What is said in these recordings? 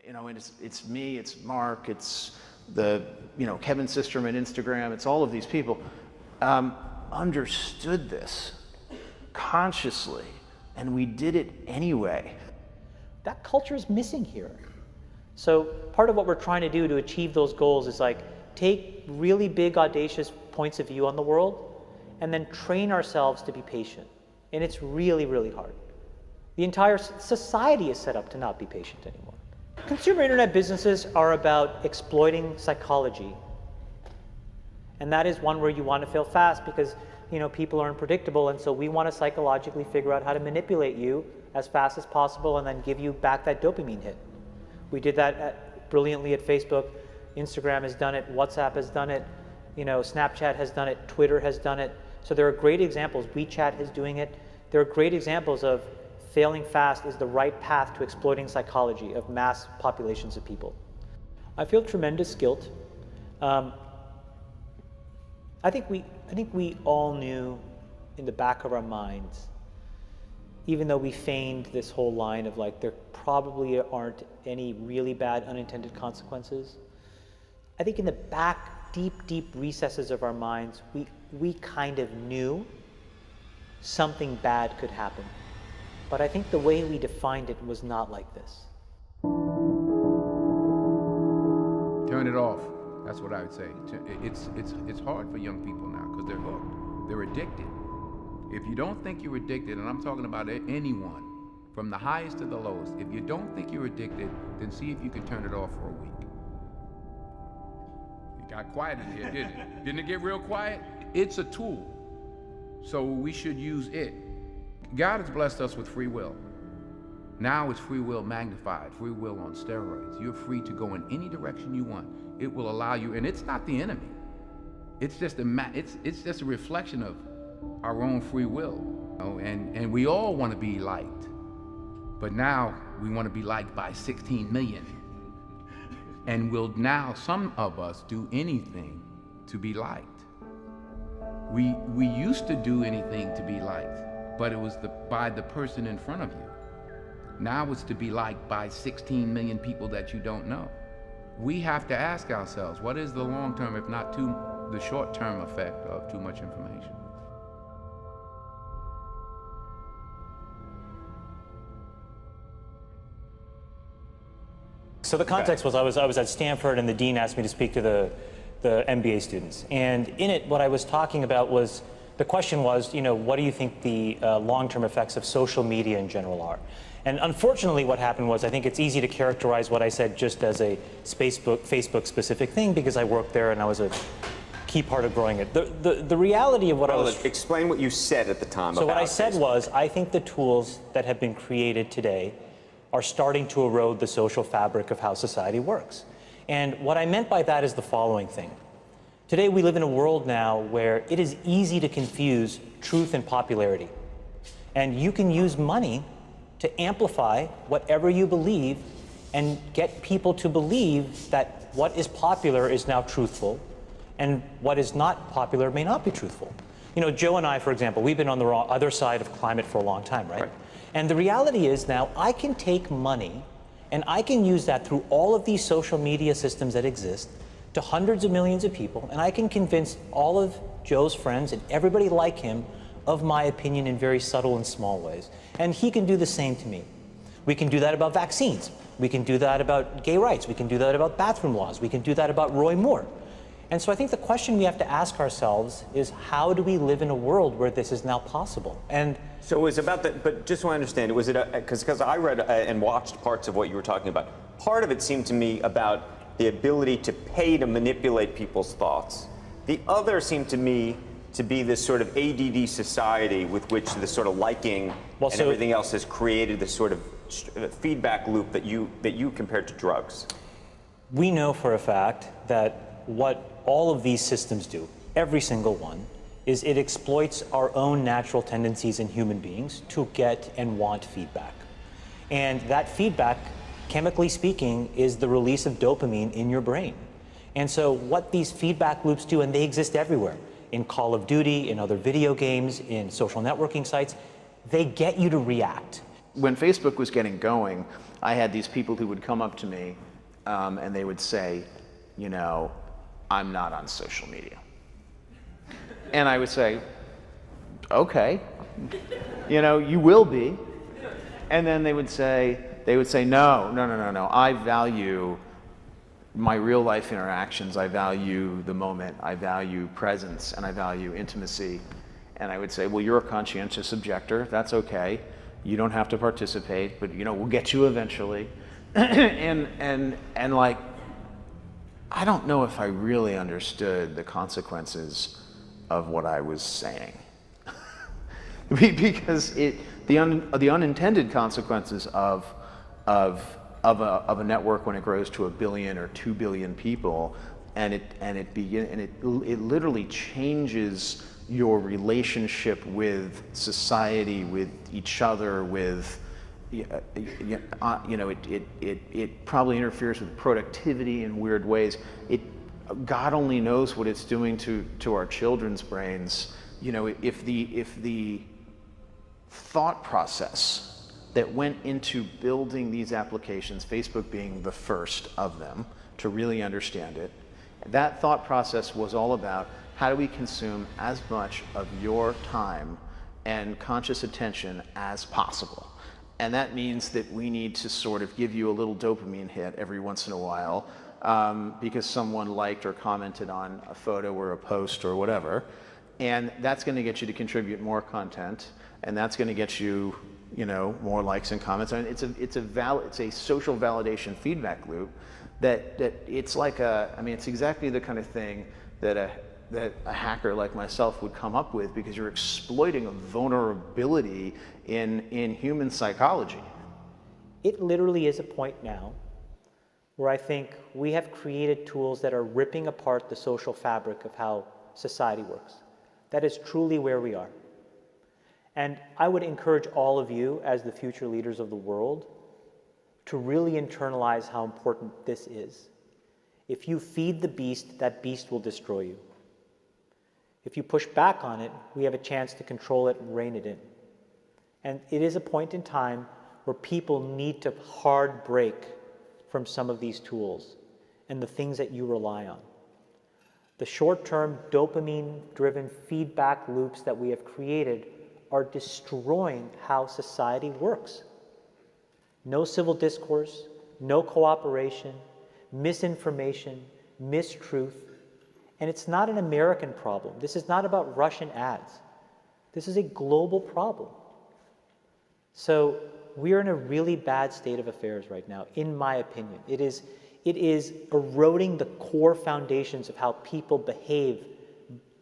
You know, and it's me, it's Mark, it's the, Kevin Systrom at Instagram, it's all of these people, understood this consciously, and we did it anyway. That culture is missing here. So part of what we're trying to do to achieve those goals is like take really big, audacious points of view on the world and then train ourselves to be patient. And it's really, really hard. The entire society is set up to not be patient anymore. Consumer internet businesses are about exploiting psychology. And that is one where you want to fail fast because people are unpredictable, and so we want to psychologically figure out how to manipulate you as fast as possible and then give you back that dopamine hit. We did that brilliantly at Facebook. Instagram has done it, WhatsApp has done it, Snapchat has done it, Twitter has done it. So there are great examples. WeChat is doing it. There are great examples of failing fast is the right path to exploiting psychology of mass populations of people. I feel tremendous guilt. I think we all knew in the back of our minds, even though we feigned this whole line of like there probably aren't any really bad unintended consequences. I think in the back, deep recesses of our minds, we kind of knew something bad could happen. But I think the way we defined it was not like this. Turn it off. That's what I would say. It's hard for young people now because they're hooked. They're addicted. If you don't think you're addicted, and I'm talking about anyone, from the highest to the lowest, if you don't think you're addicted, then see if you can turn it off for a week. It got quiet in here, didn't it? Didn't it get real quiet? It's a tool, so we should use it. God has blessed us with free will. Now it's free will magnified, free will on steroids. You're free to go in any direction you want. It will allow you, and it's not the enemy. It's just a reflection of our own free will. And we all want to be liked. But now we want to be liked by 16 million. And will now some of us do anything to be liked. We used to do anything to be liked, but it was by the person in front of you. Now it's to be liked by 16 million people that you don't know. We have to ask ourselves, what is the long-term, if not the short-term effect of too much information? So the context was I was at Stanford and the dean asked me to speak to the MBA students. And in it, what I was talking about was, the question was, what do you think the long-term effects of social media in general are? And unfortunately what happened was, I think it's easy to characterize what I said just as a Facebook specific thing because I worked there and I was a key part of growing it. The reality of what I was... Explain what you said at the time. So what I said was, I think the tools that have been created today are starting to erode the social fabric of how society works. And what I meant by that is the following thing. Today we live in a world now where it is easy to confuse truth and popularity. And you can use money to amplify whatever you believe and get people to believe that what is popular is now truthful and what is not popular may not be truthful. Joe and I, for example, we've been on the other side of climate for a long time, right? And the reality is now I can take money and I can use that through all of these social media systems that exist to hundreds of millions of people, and I can convince all of Joe's friends and everybody like him of my opinion in very subtle and small ways. And he can do the same to me. We can do that about vaccines. We can do that about gay rights. We can do that about bathroom laws. We can do that about Roy Moore. And so I think the question we have to ask ourselves is, how do we live in a world where this is now possible? And so it was about that, but just so I understand, was it because I read and watched parts of what you were talking about. Part of it seemed to me about the ability to pay to manipulate people's thoughts. The other seemed to me to be this sort of ADD society with which this sort of liking and everything else has created this sort of feedback loop that you compared to drugs. We know for a fact that what all of these systems do, every single one, is it exploits our own natural tendencies in human beings to get and want feedback. And that feedback, chemically speaking, is the release of dopamine in your brain. And so what these feedback loops do, and they exist everywhere, in Call of Duty, in other video games, in social networking sites, they get you to react. when Facebook was getting going, I had these people who would come up to me and they would say, you know, I'm not on social media. And I would say, okay, you know, you will be. And then they would say, no, I value my real life interactions. I value the moment. I value presence, and I value intimacy. And I would say, well, you're a conscientious objector. That's okay. You don't have to participate, but you know, we'll get you eventually. and like, I don't know if I really understood the consequences of what I was saying. Because the unintended consequences of a network when it grows to 1 billion or 2 billion people, and it literally changes your relationship with society, with each other, with you know, it probably interferes with productivity in weird ways. God only knows what it's doing to our children's brains. You know, if the thought process that went into building these applications, Facebook being the first of them to really understand it, that thought process was all about how do we consume as much of your time and conscious attention as possible. And that means that we need to sort of give you a little dopamine hit every once in a while because someone liked or commented on a photo or a post or whatever. And that's going to get you to contribute more content, and that's going to get you, you know, more likes and comments. I mean, it's a social validation feedback loop that it's like it's exactly the kind of thing that a hacker like myself would come up with, because you're exploiting a vulnerability in human psychology. It literally is a point now where I think we have created tools that are ripping apart the social fabric of how society works. That is truly where we are. And I would encourage all of you, as the future leaders of the world, to really internalize how important this is. If you feed the beast, that beast will destroy you. If you push back on it, we have a chance to control it and rein it in. And it is a point in time where people need to hard break from some of these tools and the things that you rely on. The short-term dopamine-driven feedback loops that we have created are destroying how society works. No civil discourse, no cooperation, misinformation, mistruth. And it's not an American problem. This is not about Russian ads. This is a global problem. So we're in a really bad state of affairs right now, in my opinion. It is eroding the core foundations of how people behave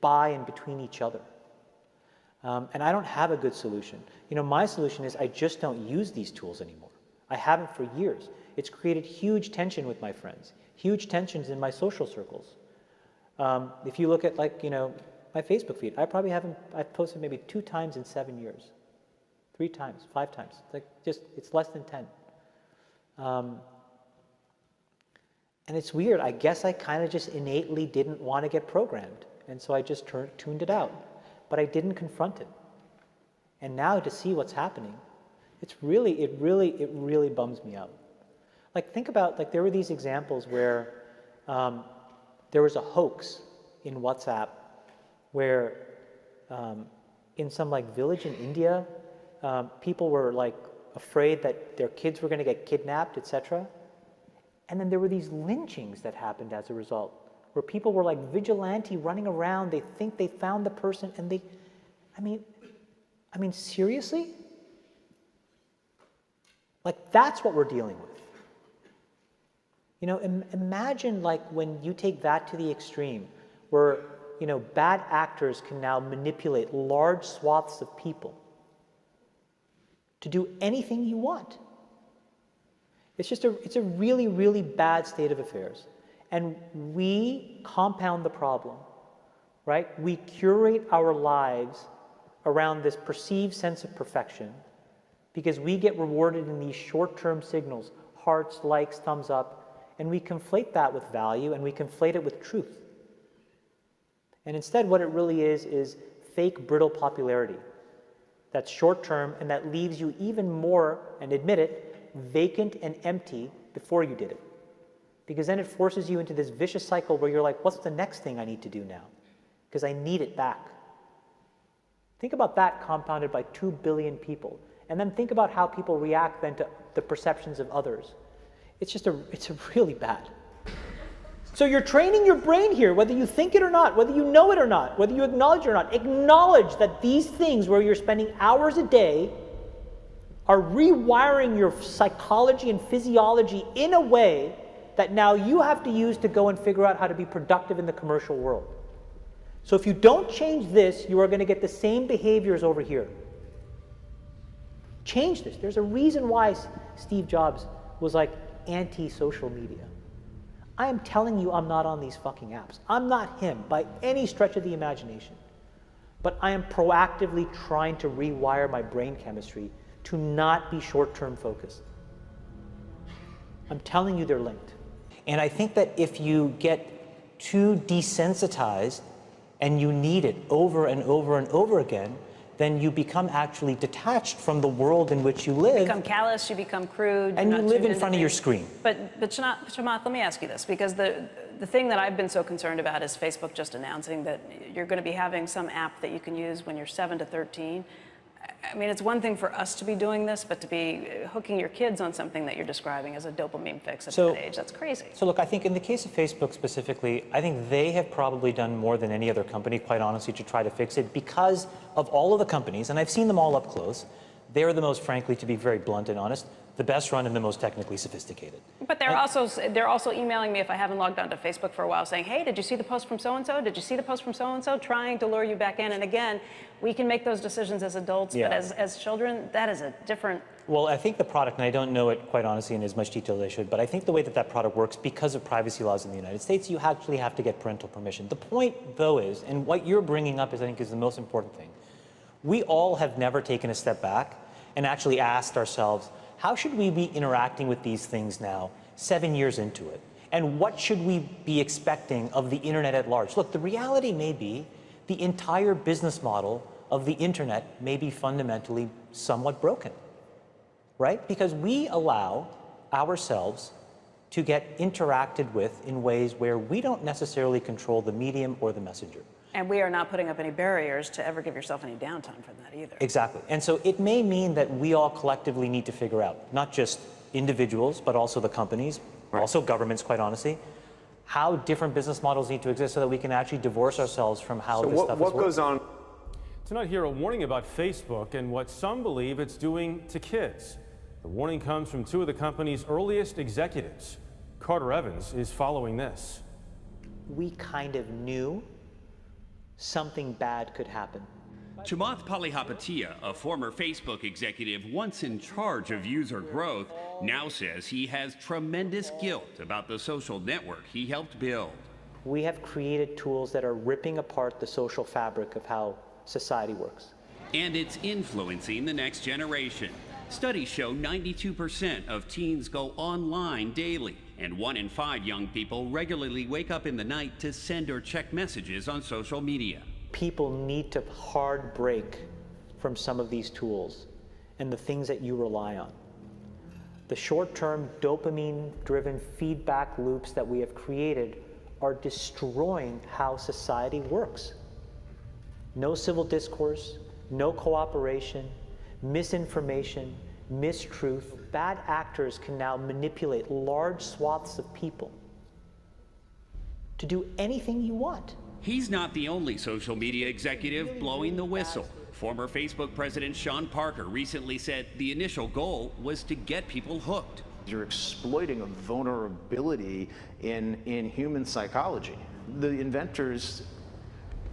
by and between each other. And I don't have a good solution. You know, my solution is I just don't use these tools anymore. I haven't for years. It's created huge tension with my friends, huge tensions in my social circles. If you look at, like, you know, my Facebook feed, I've posted maybe 2 times in 7 years, 3 times, 5 times. It's less than 10. And it's weird. I guess I kind of just innately didn't want to get programmed. And so I just tuned it out. But I didn't confront it. And now to see what's happening, it really bums me out. Like, think about, like, there were these examples where there was a hoax in WhatsApp where in some, like, village in India, people were, like, afraid that their kids were going to get kidnapped, etc. And then there were these lynchings that happened as a result, where people were like vigilante running around. They think they found the person, and I mean, seriously? Like, that's what we're dealing with. You know, imagine, like, when you take that to the extreme, where, you know, bad actors can now manipulate large swaths of people to do anything you want. It's a really, really bad state of affairs. And we compound the problem, right? We curate our lives around this perceived sense of perfection because we get rewarded in these short-term signals, hearts, likes, thumbs up, and we conflate that with value, and we conflate it with truth. And instead, what it really is fake, brittle popularity. that's short term and that leaves you even more, and admit it, vacant and empty before you did it. Because then it forces you into this vicious cycle where you're like, what's the next thing I need to do now? Because I need it back. Think about that compounded by 2 billion people. And then think about how people react then to the perceptions of others. It's really bad. So you're training your brain here, whether you think it or not, whether you know it or not, whether you acknowledge it or not. Acknowledge that these things where you're spending hours a day are rewiring your psychology and physiology in a way that now you have to use to go and figure out how to be productive in the commercial world. So if you don't change this, you are going to get the same behaviors over here. Change this. There's a reason why Steve Jobs was like anti-social media. I am telling you I'm not on these fucking apps. I'm not him by any stretch of the imagination. But I am proactively trying to rewire my brain chemistry to not be short-term focused. I'm telling you they're linked. And I think that if you get too desensitized and you need it over and over and over again, then you become actually detached from the world in which you live. You become callous, you become crude. And you live in front of your screen. But Chamath, let me ask you this, because the thing that I've been so concerned about is Facebook just announcing that you're going to be having some app that you can use when you're 7 to 13. I mean, it's one thing for us to be doing this, but to be hooking your kids on something that you're describing as a dopamine fix at that age, that's crazy. So look, I think in the case of Facebook specifically, I think they have probably done more than any other company, quite honestly, to try to fix it because of all of the companies, and I've seen them all up close. They're the most, frankly, to be very blunt and honest, the best run and the most technically sophisticated. But they're also emailing me if I haven't logged onto Facebook for a while saying, hey, did you see the post from so-and-so? Did you see the post from so-and-so? Trying to lure you back in. And again, we can make those decisions as adults, but as children, that is a different... Well, I think the product, and I don't know it quite honestly in as much detail as I should, but I think the way that that product works, because of privacy laws in the United States, you actually have to get parental permission. The point, though, is, and what you're bringing up is, I think, is the most important thing. We all have never taken a step back and actually asked ourselves, how should we be interacting with these things now, 7 years into it? And what should we be expecting of the internet at large? Look, the reality may be the entire business model of the internet may be fundamentally somewhat broken, right? Because we allow ourselves to get interacted with in ways where we don't necessarily control the medium or the messenger. And we are not putting up any barriers to ever give yourself any downtime from that either. Exactly. And so it may mean that we all collectively need to figure out, not just individuals, but also the companies, also governments, quite honestly, how different business models need to exist so that we can actually divorce ourselves from how this stuff is working. What goes on? Tonight here, a warning about Facebook and what some believe it's doing to kids. The warning comes from two of the company's earliest executives. Carter Evans is following this. We kind of knew something bad could happen. Chamath Palihapitiya, a former Facebook executive once in charge of user growth, now says he has tremendous guilt about the social network he helped build. We have created tools that are ripping apart the social fabric of how society works. And it's influencing the next generation. Studies show 92% of teens go online daily, and 1 in 5 young people regularly wake up in the night to send or check messages on social media. People need to hard break from some of these tools and the things that you rely on. The short-term dopamine-driven feedback loops that we have created are destroying how society works. No civil discourse, no cooperation, misinformation, mistruth. Bad actors can now manipulate large swaths of people to do anything you want. He's not the only social media executive blowing the whistle. Former Facebook president Sean Parker recently said the initial goal was to get people hooked. You're exploiting a vulnerability in human psychology. The inventors,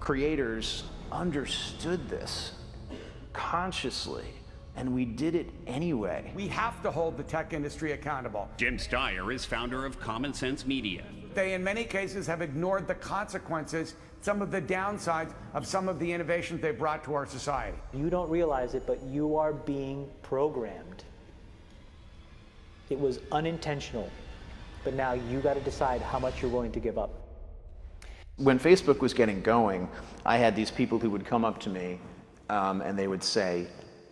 creators understood this consciously, and we did it anyway. We have to hold the tech industry accountable. Jim Steyer is founder of Common Sense Media. They, in many cases, have ignored the consequences, some of the downsides of some of the innovations they brought to our society. You don't realize it, but you are being programmed. It was unintentional, but now you got to decide how much you're willing to give up. When Facebook was getting going, I had these people who would come up to me and they would say,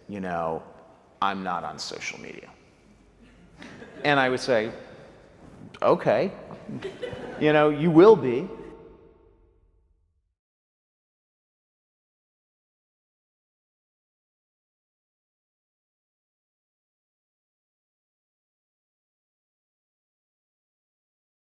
you know, I'm not on social media. And I would say, okay, you know, you will be.